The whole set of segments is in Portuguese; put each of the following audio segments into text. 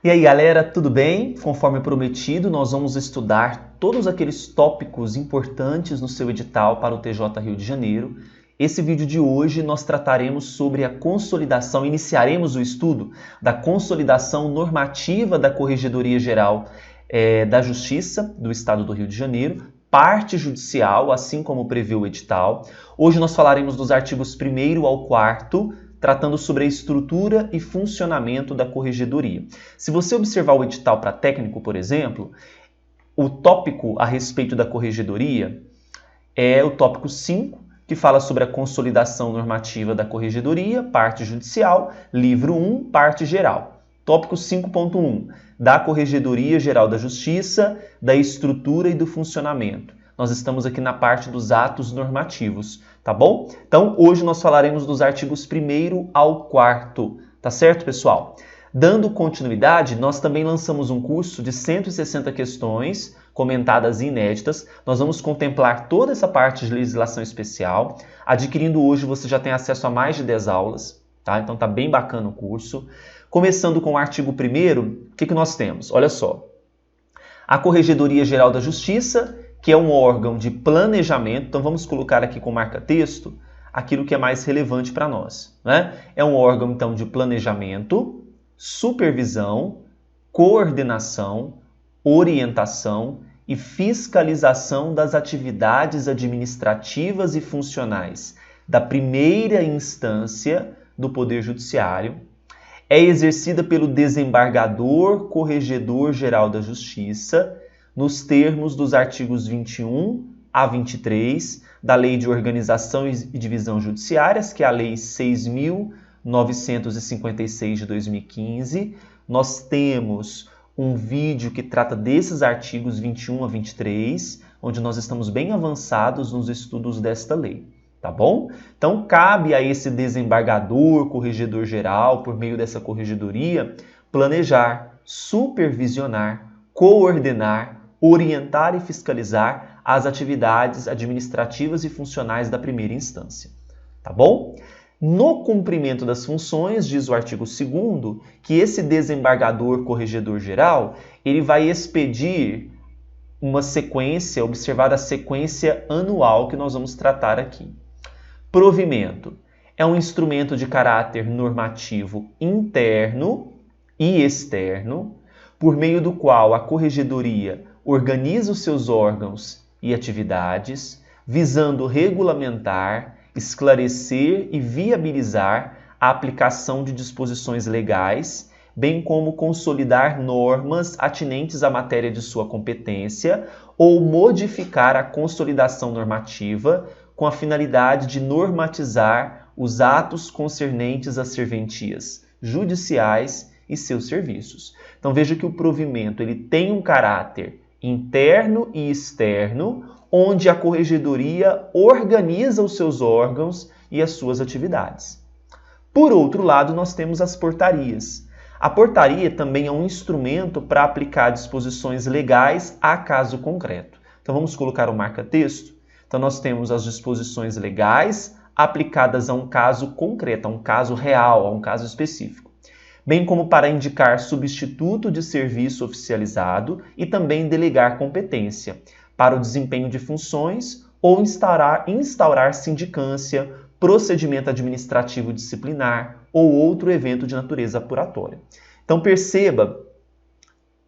E aí, galera, tudo bem? Conforme prometido, nós vamos estudar todos aqueles tópicos importantes no seu edital para o TJ Rio de Janeiro. Esse vídeo de hoje nós trataremos sobre a consolidação, iniciaremos o estudo da consolidação normativa da Corregedoria Geral da Justiça do Estado do Rio de Janeiro, parte judicial, assim como prevê o edital. Hoje nós falaremos dos artigos 1º ao 4º, tratando sobre a estrutura e funcionamento da corregedoria. Se você observar o edital para técnico, por exemplo, o tópico a respeito da corregedoria é o tópico 5, que fala sobre a consolidação normativa da corregedoria, parte judicial, livro 1, parte geral. Tópico 5.1, da Corregedoria Geral da Justiça, da estrutura e do funcionamento. Nós estamos aqui na parte dos atos normativos, tá bom? Então, hoje nós falaremos dos artigos 1º ao 4º, tá certo, pessoal? Dando continuidade, nós também lançamos um curso de 160 questões comentadas e inéditas. Nós vamos contemplar toda essa parte de legislação especial. Adquirindo hoje, você já tem acesso a mais de 10 aulas, tá? Então, tá bem bacana o curso. Começando com o artigo 1º, o que nós temos? Olha só. A Corregedoria Geral da Justiça, que é um órgão de planejamento, então vamos colocar aqui com marca-texto aquilo que é mais relevante para nós, né? É um órgão, então, de planejamento, supervisão, coordenação, orientação e fiscalização das atividades administrativas e funcionais da primeira instância do Poder Judiciário. É exercida pelo desembargador Corregedor Geral da Justiça, nos termos dos artigos 21 a 23 da Lei de Organização e Divisão Judiciárias, que é a Lei 6.956 de 2015. Nós temos um vídeo que trata desses artigos 21 a 23, onde nós estamos bem avançados nos estudos desta lei, tá bom? Então, cabe a esse desembargador, corregedor geral, por meio dessa corregedoria, planejar, supervisionar, coordenar, orientar e fiscalizar as atividades administrativas e funcionais da primeira instância, tá bom? No cumprimento das funções, diz o artigo 2º, que esse desembargador corregedor geral, ele vai expedir uma sequência, observar a sequência anual que nós vamos tratar aqui. Provimento é um instrumento de caráter normativo interno e externo, por meio do qual a corregedoria organiza os seus órgãos e atividades, visando regulamentar, esclarecer e viabilizar a aplicação de disposições legais, bem como consolidar normas atinentes à matéria de sua competência ou modificar a consolidação normativa com a finalidade de normatizar os atos concernentes às serventias judiciais e seus serviços. Então veja que o provimento ele tem um caráter interno e externo, onde a corregedoria organiza os seus órgãos e as suas atividades. Por outro lado, nós temos as portarias. A portaria também é um instrumento para aplicar disposições legais a caso concreto. Então vamos colocar o marca-texto. Então nós temos as disposições legais aplicadas a um caso concreto, a um caso real, a um caso específico, bem como para indicar substituto de serviço oficializado e também delegar competência para o desempenho de funções ou instaurar sindicância, procedimento administrativo disciplinar ou outro evento de natureza apuratória. Então perceba,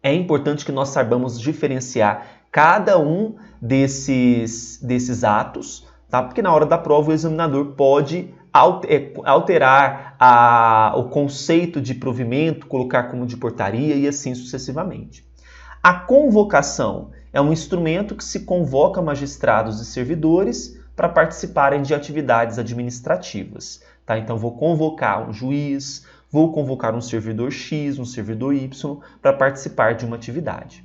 é importante que nós saibamos diferenciar cada um desses atos, tá? Porque na hora da prova o examinador pode alterar o conceito de provimento, colocar como de portaria e assim sucessivamente. A convocação é um instrumento que se convoca magistrados e servidores para participarem de atividades administrativas, tá? Então vou convocar um juiz, vou convocar um servidor X, um servidor Y para participar de uma atividade.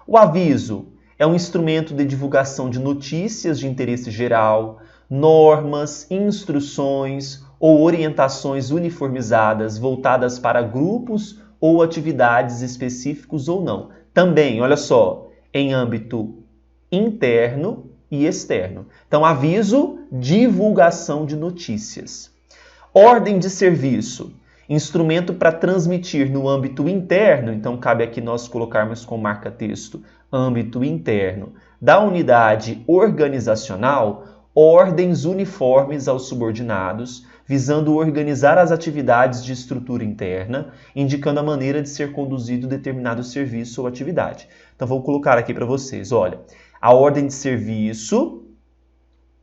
O aviso é um instrumento de divulgação de notícias de interesse geral, normas, instruções ou orientações uniformizadas voltadas para grupos ou atividades específicos ou não. Também, olha só, em âmbito interno e externo. Então, aviso, divulgação de notícias. Ordem de serviço Instrumento para transmitir no âmbito interno, então cabe aqui nós colocarmos com marca-texto âmbito interno da unidade organizacional, ordens uniformes aos subordinados, visando organizar as atividades de estrutura interna, indicando a maneira de ser conduzido determinado serviço ou atividade. Então vou colocar aqui para vocês, olha, a ordem de serviço,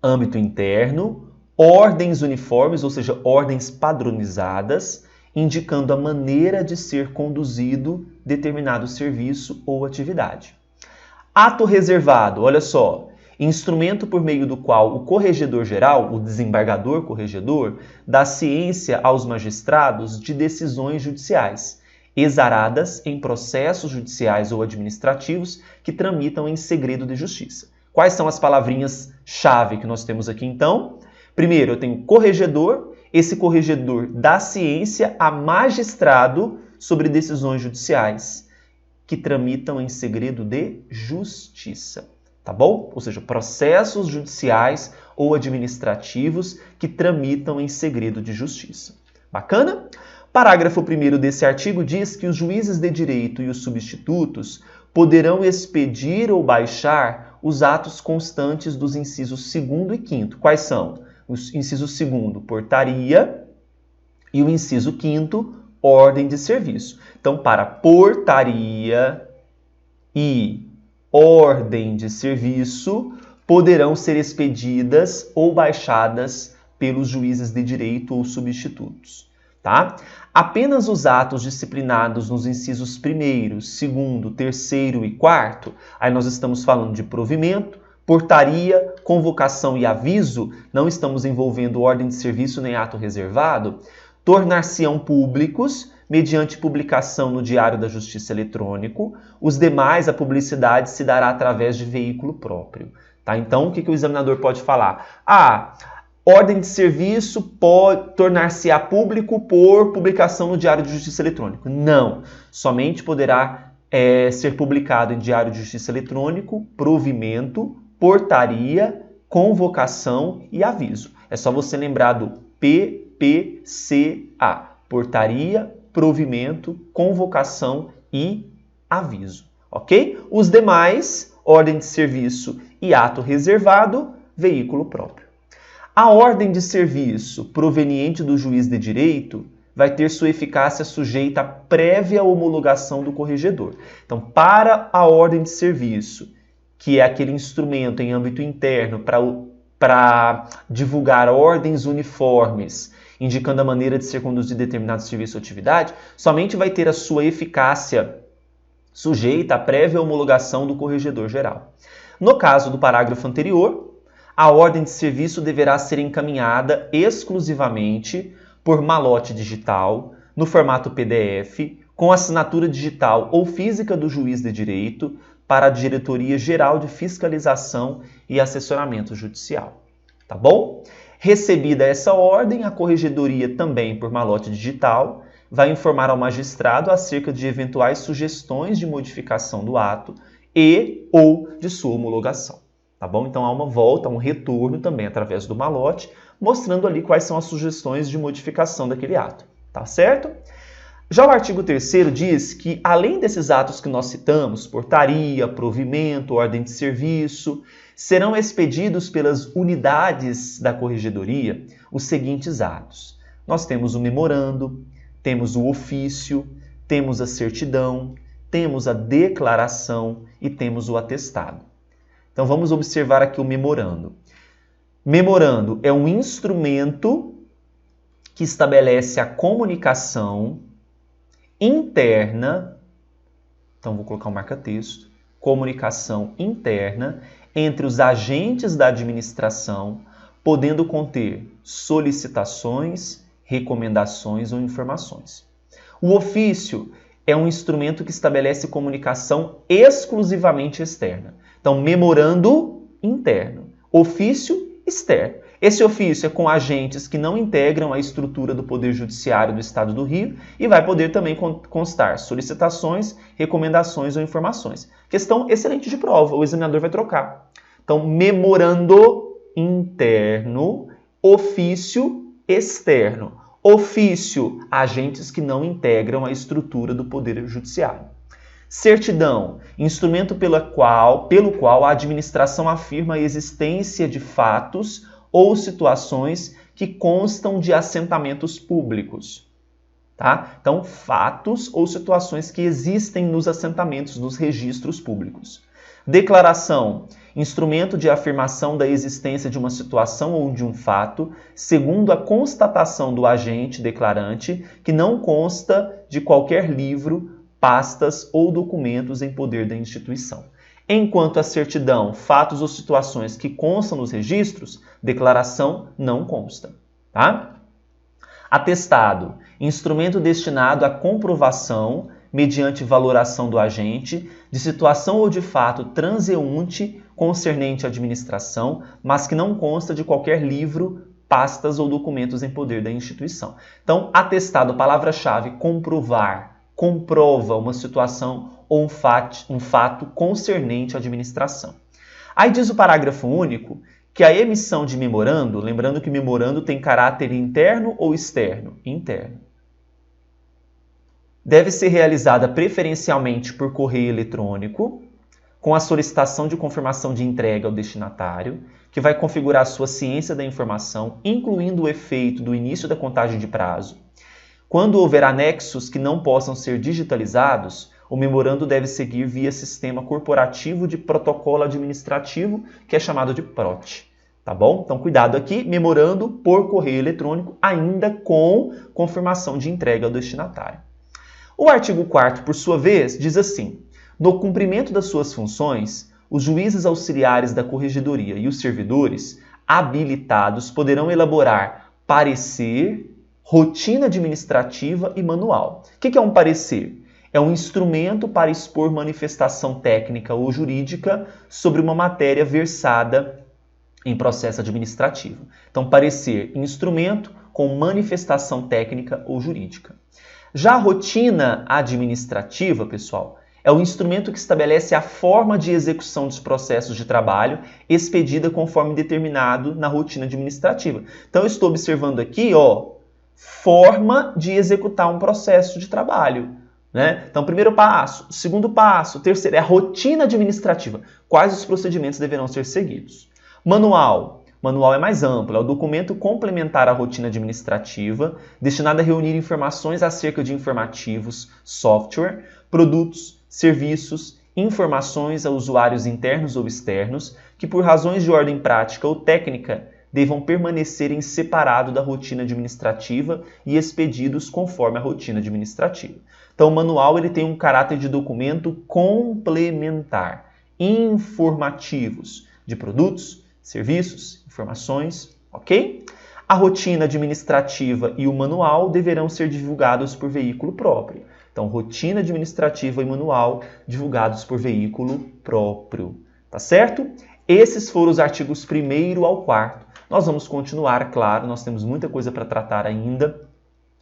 âmbito interno, ordens uniformes, ou seja, ordens padronizadas, indicando a maneira de ser conduzido determinado serviço ou atividade. Ato reservado, olha só, instrumento por meio do qual o corregedor-geral, o desembargador-corregedor, dá ciência aos magistrados de decisões judiciais, exaradas em processos judiciais ou administrativos que tramitam em segredo de justiça. Quais são as palavrinhas-chave que nós temos aqui, então? Primeiro, eu tenho corregedor. Esse corregedor dá ciência a magistrado sobre decisões judiciais que tramitam em segredo de justiça, tá bom? Ou seja, processos judiciais ou administrativos que tramitam em segredo de justiça. Bacana? Parágrafo 1º desse artigo diz que os juízes de direito e os substitutos poderão expedir ou baixar os atos constantes dos incisos 2º e 5º. Quais são? O inciso 2º, portaria, e o inciso 5º, ordem de serviço. Então, para portaria e ordem de serviço, poderão ser expedidas ou baixadas pelos juízes de direito ou substitutos. Tá? Apenas os atos disciplinados nos incisos 1º, 2º, 3º e 4º, aí nós estamos falando de provimento, portaria, convocação e aviso, não estamos envolvendo ordem de serviço nem ato reservado, tornar-se-ão públicos mediante publicação no Diário da Justiça eletrônico. Os demais, a publicidade se dará através de veículo próprio. Tá? Então, o que o examinador pode falar? Ordem de serviço pode tornar-se-á público por publicação no Diário de Justiça eletrônico. Não, somente poderá ser publicado em Diário de Justiça eletrônico, provimento, portaria, convocação e aviso. É só você lembrar do PPCA. Portaria, provimento, convocação e aviso. Ok? Os demais, ordem de serviço e ato reservado, veículo próprio. A ordem de serviço proveniente do juiz de direito vai ter sua eficácia sujeita à prévia homologação do corregedor. Então, para a ordem de serviço, que é aquele instrumento em âmbito interno para divulgar ordens uniformes, indicando a maneira de ser conduzido determinado serviço ou atividade, somente vai ter a sua eficácia sujeita à prévia homologação do corregedor-geral. No caso do parágrafo anterior, a ordem de serviço deverá ser encaminhada exclusivamente por malote digital, no formato PDF, com assinatura digital ou física do juiz de direito, para a Diretoria Geral de Fiscalização e Assessoramento Judicial. Tá bom? Recebida essa ordem, a corregedoria também por malote digital vai informar ao magistrado acerca de eventuais sugestões de modificação do ato e ou de sua homologação. Tá bom? Então há uma volta, um retorno também através do malote, mostrando ali quais são as sugestões de modificação daquele ato. Tá certo? Já o artigo 3º diz que, além desses atos que nós citamos, portaria, provimento, ordem de serviço, serão expedidos pelas unidades da corregedoria os seguintes atos. Nós temos o memorando, temos o ofício, temos a certidão, temos a declaração e temos o atestado. Então vamos observar aqui o memorando. Memorando é um instrumento que estabelece a comunicação interna, então vou colocar um marca-texto, comunicação interna entre os agentes da administração, podendo conter solicitações, recomendações ou informações. O ofício é um instrumento que estabelece comunicação exclusivamente externa. Então, memorando interno, ofício externo. Esse ofício é com agentes que não integram a estrutura do Poder Judiciário do Estado do Rio e vai poder também constar solicitações, recomendações ou informações. Questão excelente de prova, o examinador vai trocar. Então, memorando interno, ofício externo. Ofício, agentes que não integram a estrutura do Poder Judiciário. Certidão, instrumento pelo qual a administração afirma a existência de fatos ou situações que constam de assentamentos públicos. Tá? Então, fatos ou situações que existem nos assentamentos dos registros públicos. Declaração, instrumento de afirmação da existência de uma situação ou de um fato, segundo a constatação do agente declarante, que não consta de qualquer livro, pastas ou documentos em poder da instituição. Enquanto a certidão, fatos ou situações que constam nos registros, declaração não consta. Tá? Atestado, instrumento destinado à comprovação, mediante valoração do agente, de situação ou de fato transeunte concernente à administração, mas que não consta de qualquer livro, pastas ou documentos em poder da instituição. Então, atestado, palavra-chave, comprovar, comprova uma situação ou um fato concernente à administração. Aí diz o parágrafo único que a emissão de memorando, lembrando que memorando tem caráter interno ou externo? Interno. Deve ser realizada preferencialmente por correio eletrônico, com a solicitação de confirmação de entrega ao destinatário, que vai configurar sua ciência da informação, incluindo o efeito do início da contagem de prazo. Quando houver anexos que não possam ser digitalizados, o memorando deve seguir via sistema corporativo de protocolo administrativo, que é chamado de PROT. Tá bom? Então, cuidado aqui, memorando por correio eletrônico, ainda com confirmação de entrega ao destinatário. O artigo 4º, por sua vez, diz assim: no cumprimento das suas funções, os juízes auxiliares da corregedoria e os servidores habilitados poderão elaborar parecer, rotina administrativa e manual. O que é um parecer? É um instrumento para expor manifestação técnica ou jurídica sobre uma matéria versada em processo administrativo. Então, parecer, instrumento com manifestação técnica ou jurídica. Já a rotina administrativa, pessoal, é o instrumento que estabelece a forma de execução dos processos de trabalho expedida conforme determinado na rotina administrativa. Então, eu estou observando aqui, forma de executar um processo de trabalho. Né? Então, primeiro passo, segundo passo, terceiro, é a rotina administrativa. Quais os procedimentos deverão ser seguidos? Manual. Manual é mais amplo, é o documento complementar à rotina administrativa, destinado a reunir informações acerca de informativos, software, produtos, serviços, informações a usuários internos ou externos, que por razões de ordem prática ou técnica devam permanecerem separados da rotina administrativa e expedidos conforme a rotina administrativa. Então, o manual ele tem um caráter de documento complementar, informativos de produtos, serviços, informações, ok? A rotina administrativa e o manual deverão ser divulgados por veículo próprio. Então, rotina administrativa e manual divulgados por veículo próprio, tá certo? Esses foram os artigos 1º ao 4º. Nós vamos continuar, claro, nós temos muita coisa para tratar ainda.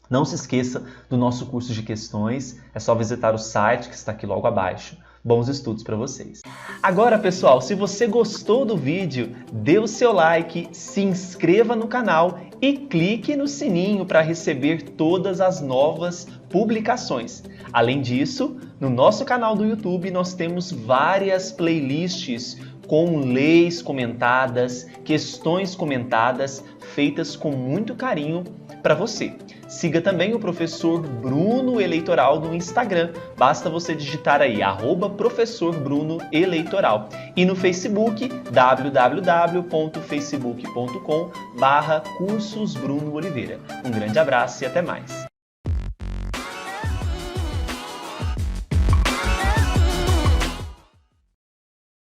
Não se esqueça do nosso curso de questões, é só visitar o site que está aqui logo abaixo. Bons estudos para vocês! Agora, pessoal, se você gostou do vídeo, dê o seu like, se inscreva no canal e clique no sininho para receber todas as novas publicações. Além disso, no nosso canal do YouTube nós temos várias playlists com leis comentadas, questões comentadas, feitas com muito carinho para você. Siga também o Professor Bruno Eleitoral no Instagram. Basta você digitar aí, @Professor Bruno Eleitoral. E no Facebook, www.facebook.com/Cursos Bruno Oliveira. Um grande abraço e até mais.